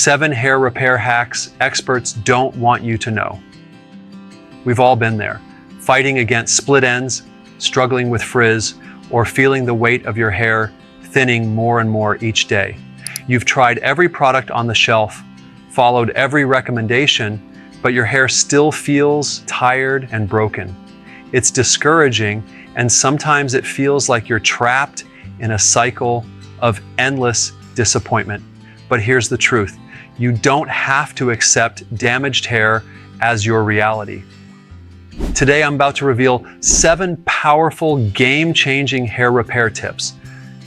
7 hair repair hacks experts don't want you to know. We've all been there, fighting against split ends, struggling with frizz, or feeling the weight of your hair thinning more and more each day. You've tried every product on the shelf, followed every recommendation, but your hair still feels tired and broken. It's discouraging, and sometimes it feels like you're trapped in a cycle of endless disappointment. But here's the truth. You don't have to accept damaged hair as your reality. Today, I'm about to reveal 7 powerful, game-changing hair repair tips.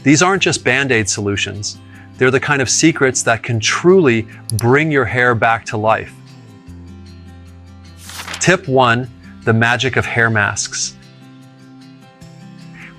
These aren't just Band-Aid solutions. They're the kind of secrets that can truly bring your hair back to life. Tip 1, the magic of hair masks.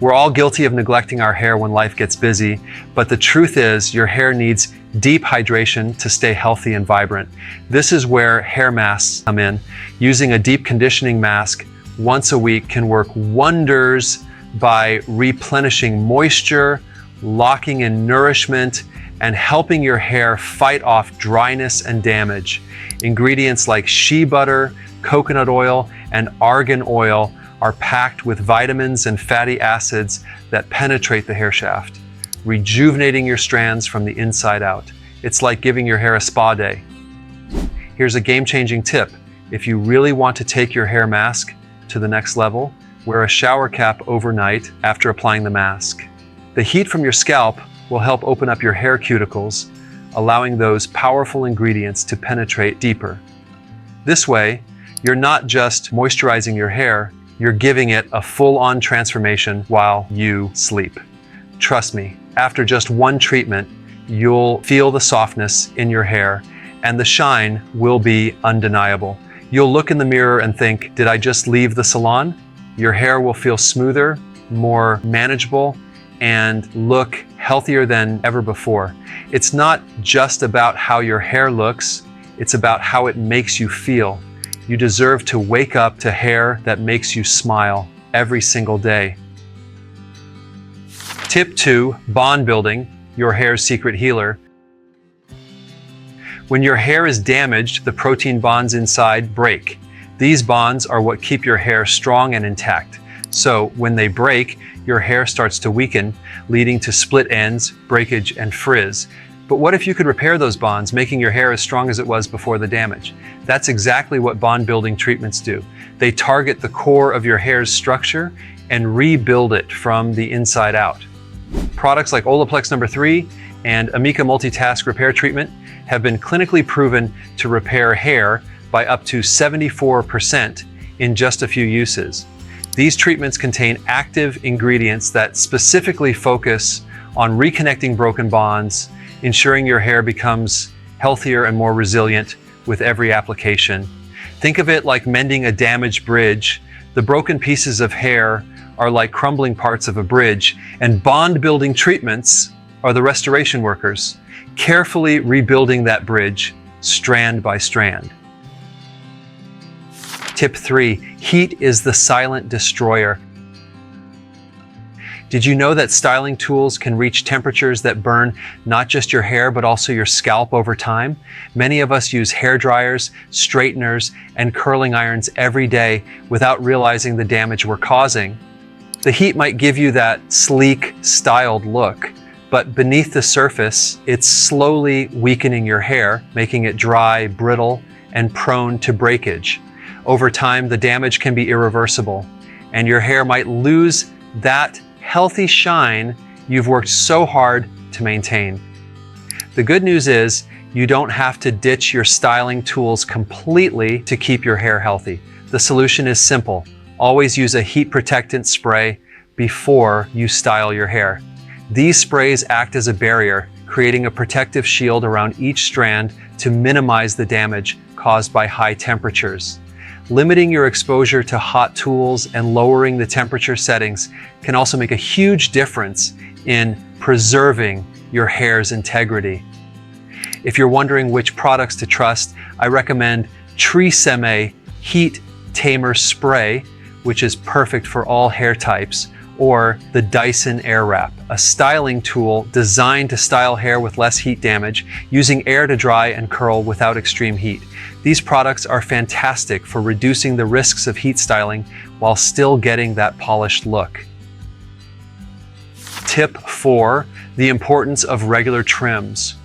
We're all guilty of neglecting our hair when life gets busy, but the truth is your hair needs deep hydration to stay healthy and vibrant. This is where hair masks come in. Using a deep conditioning mask once a week can work wonders by replenishing moisture, locking in nourishment, and helping your hair fight off dryness and damage. Ingredients like shea butter, coconut oil, and argan oil are packed with vitamins and fatty acids that penetrate the hair shaft, rejuvenating your strands from the inside out. It's like giving your hair a spa day. Here's a game-changing tip. If you really want to take your hair mask to the next level, wear a shower cap overnight after applying the mask. The heat from your scalp will help open up your hair cuticles, allowing those powerful ingredients to penetrate deeper. This way, you're not just moisturizing your hair, you're giving it a full-on transformation while you sleep. Trust me, after just one treatment, you'll feel the softness in your hair and the shine will be undeniable. You'll look in the mirror and think, did I just leave the salon? Your hair will feel smoother, more manageable, and look healthier than ever before. It's not just about how your hair looks, it's about how it makes you feel. You deserve to wake up to hair that makes you smile every single day. Tip 2, bond building, your hair's secret healer. When your hair is damaged, the protein bonds inside break. These bonds are what keep your hair strong and intact. So when they break, your hair starts to weaken, leading to split ends, breakage, and frizz. But what if you could repair those bonds, making your hair as strong as it was before the damage? That's exactly what bond building treatments do. They target the core of your hair's structure and rebuild it from the inside out. Products like Olaplex No. 3 and Amika Multitask Repair Treatment have been clinically proven to repair hair by up to 74% in just a few uses. These treatments contain active ingredients that specifically focus on reconnecting broken bonds, ensuring your hair becomes healthier and more resilient with every application. Think of it like mending a damaged bridge. The broken pieces of hair are like crumbling parts of a bridge, and bond-building treatments are the restoration workers, carefully rebuilding that bridge strand by strand. Tip 3, heat is the silent destroyer. Did you know that styling tools can reach temperatures that burn not just your hair, but also your scalp over time? Many of us use hair dryers, straighteners, and curling irons every day without realizing the damage we're causing. The heat might give you that sleek, styled look, but beneath the surface, it's slowly weakening your hair, making it dry, brittle, and prone to breakage. Over time, the damage can be irreversible, and your hair might lose that healthy shine you've worked so hard to maintain. The good news is you don't have to ditch your styling tools completely to keep your hair healthy. The solution is simple. Always use a heat protectant spray before you style your hair. These sprays act as a barrier, creating a protective shield around each strand to minimize the damage caused by high temperatures. Limiting your exposure to hot tools and lowering the temperature settings can also make a huge difference in preserving your hair's integrity. If you're wondering which products to trust, I recommend Tresemme Heat Tamer Spray, which is perfect for all hair types, or the Dyson Airwrap, a styling tool designed to style hair with less heat damage, using air to dry and curl without extreme heat. These products are fantastic for reducing the risks of heat styling while still getting that polished look. Tip 4, the importance of regular trims.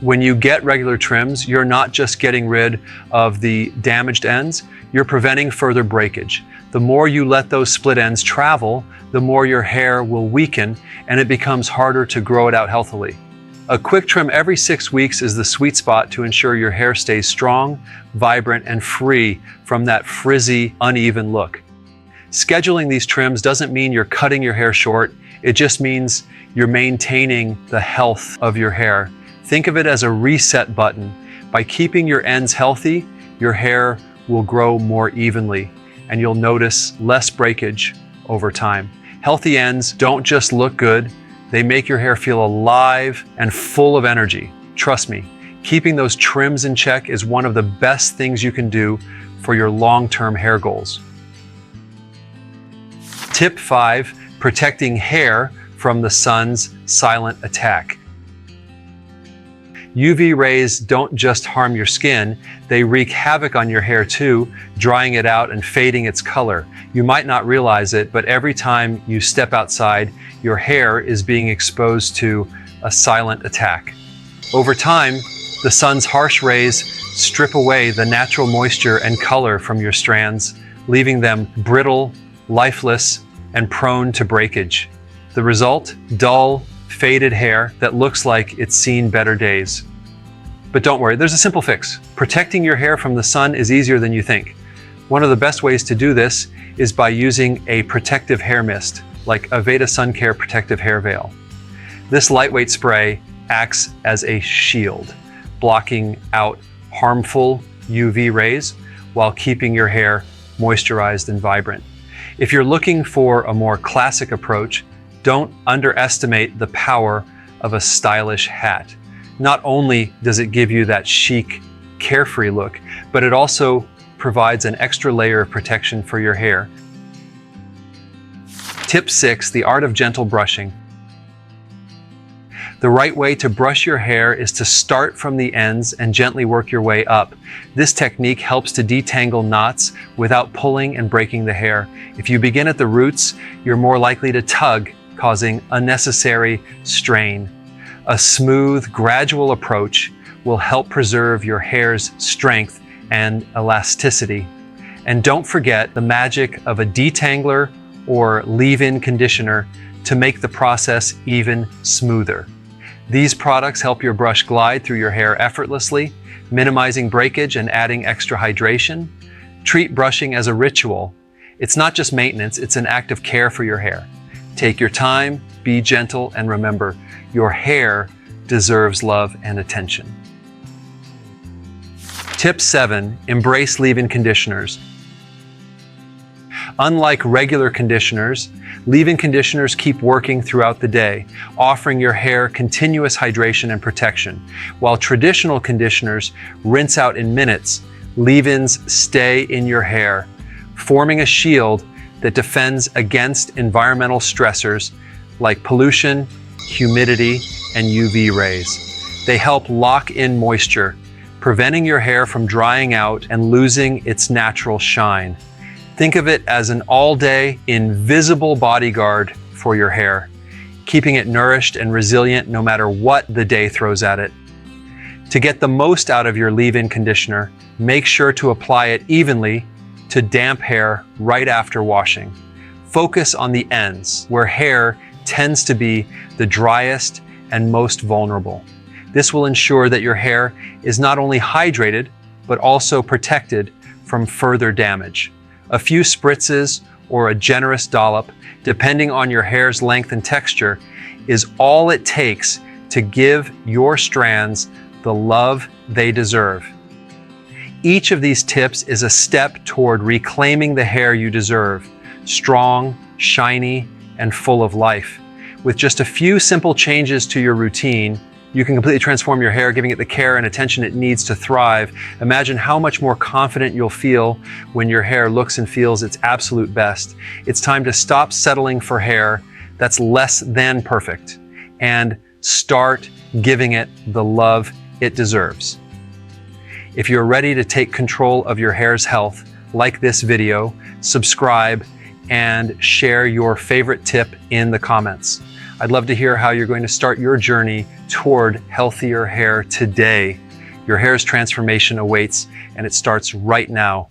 When you get regular trims, you're not just getting rid of the damaged ends, you're preventing further breakage. The more you let those split ends travel, the more your hair will weaken and it becomes harder to grow it out healthily. A quick trim every 6 weeks is the sweet spot to ensure your hair stays strong, vibrant, and free from that frizzy, uneven look. Scheduling these trims doesn't mean you're cutting your hair short, it just means you're maintaining the health of your hair. Think of it as a reset button. By keeping your ends healthy, your hair will grow more evenly and you'll notice less breakage over time. Healthy ends don't just look good, they make your hair feel alive and full of energy. Trust me, keeping those trims in check is one of the best things you can do for your long-term hair goals. Tip 5, protecting hair from the sun's silent attack. UV rays don't just harm your skin, they wreak havoc on your hair too, drying it out and fading its color. You might not realize it, but every time you step outside, your hair is being exposed to a silent attack. Over time, the sun's harsh rays strip away the natural moisture and color from your strands, leaving them brittle, lifeless, and prone to breakage. The result? Dull, faded hair that looks like it's seen better days. But don't worry, there's a simple fix. Protecting your hair from the sun is easier than you think. One of the best ways to do this is by using a protective hair mist, like Aveda Sun Care Protective Hair Veil. This lightweight spray acts as a shield, blocking out harmful UV rays while keeping your hair moisturized and vibrant. If you're looking for a more classic approach, don't underestimate the power of a stylish hat. Not only does it give you that chic, carefree look, but it also provides an extra layer of protection for your hair. Tip 6, the art of gentle brushing. The right way to brush your hair is to start from the ends and gently work your way up. This technique helps to detangle knots without pulling and breaking the hair. If you begin at the roots, you're more likely to tug, causing unnecessary strain. A smooth, gradual approach will help preserve your hair's strength and elasticity. And don't forget the magic of a detangler or leave-in conditioner to make the process even smoother. These products help your brush glide through your hair effortlessly, minimizing breakage and adding extra hydration. Treat brushing as a ritual. It's not just maintenance, it's an act of care for your hair. Take your time, be gentle, and remember, your hair deserves love and attention. Tip 7, embrace leave-in conditioners. Unlike regular conditioners, leave-in conditioners keep working throughout the day, offering your hair continuous hydration and protection. While traditional conditioners rinse out in minutes, leave-ins stay in your hair, forming a shield that defends against environmental stressors like pollution, humidity, and UV rays. They help lock in moisture, preventing your hair from drying out and losing its natural shine. Think of it as an all-day, invisible bodyguard for your hair, keeping it nourished and resilient no matter what the day throws at it. To get the most out of your leave-in conditioner, make sure to apply it evenly to damp hair right after washing. Focus on the ends, where hair tends to be the driest and most vulnerable. This will ensure that your hair is not only hydrated, but also protected from further damage. A few spritzes or a generous dollop, depending on your hair's length and texture, is all it takes to give your strands the love they deserve. Each of these tips is a step toward reclaiming the hair you deserve, strong, shiny, and full of life. With just a few simple changes to your routine, You can completely transform your hair, giving it the care and attention it needs to thrive. Imagine how much more confident you'll feel when your hair looks and feels its absolute best. It's time to stop settling for hair that's less than perfect and start giving it the love it deserves. If you're ready to take control of your hair's health, like this video, subscribe, and share your favorite tip in the comments. I'd love to hear how you're going to start your journey toward healthier hair today. Your hair's transformation awaits, and it starts right now.